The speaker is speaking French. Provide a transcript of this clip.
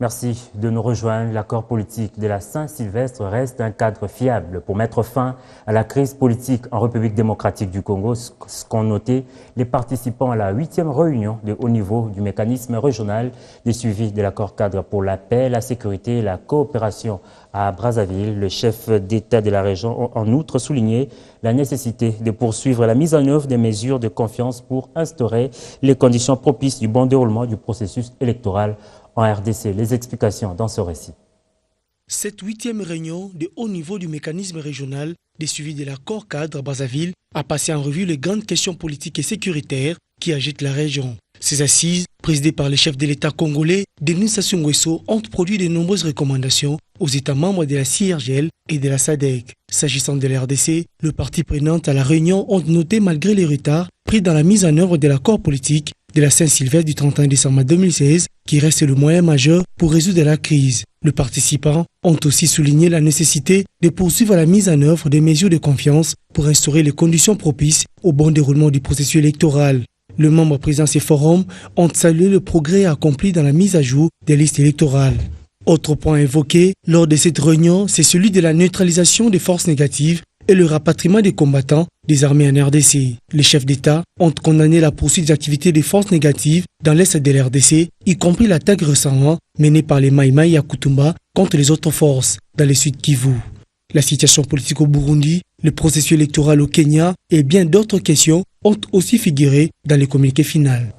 Merci de nous rejoindre. L'accord politique de la Saint-Sylvestre reste un cadre fiable pour mettre fin à la crise politique en République démocratique du Congo, ce qu'ont noté les participants à la 8e réunion de haut niveau du mécanisme régional de suivi de l'accord cadre pour la paix, la sécurité et la coopération à Brazzaville. Le chef d'État de la région a en outre souligné la nécessité de poursuivre la mise en œuvre des mesures de confiance pour instaurer les conditions propices du bon déroulement du processus électoral en RDC. Les explications dans ce récit. Cette 8e réunion de haut niveau du mécanisme régional de suivi de l'accord cadre à Brazzaville a passé en revue les grandes questions politiques et sécuritaires qui agitent la région. Ces assises, présidées par le chef de l'État congolais, Denis Sassou Nguesso, ont produit de nombreuses recommandations aux États membres de la CIRGL et de la SADC. S'agissant de la RDC, le parti prenant à la réunion ont noté malgré les retards pris dans la mise en œuvre de l'accord politique de la Saint-Sylvestre du 31 décembre 2016, qui reste le moyen majeur pour résoudre la crise. Les participants ont aussi souligné la nécessité de poursuivre la mise en œuvre des mesures de confiance pour instaurer les conditions propices au bon déroulement du processus électoral. Les membres présents à ces forums ont salué le progrès accompli dans la mise à jour des listes électorales. Autre point évoqué lors de cette réunion, c'est celui de la neutralisation des forces négatives et le rapatriement des combattants des armées en RDC. Les chefs d'État ont condamné la poursuite des activités des forces négatives dans l'est de la RDC, y compris l'attaque récemment menée par les Maïmaï à Kutumba contre les autres forces dans le sud Kivu. La situation politique au Burundi, le processus électoral au Kenya et bien d'autres questions ont aussi figuré dans le communiqué final.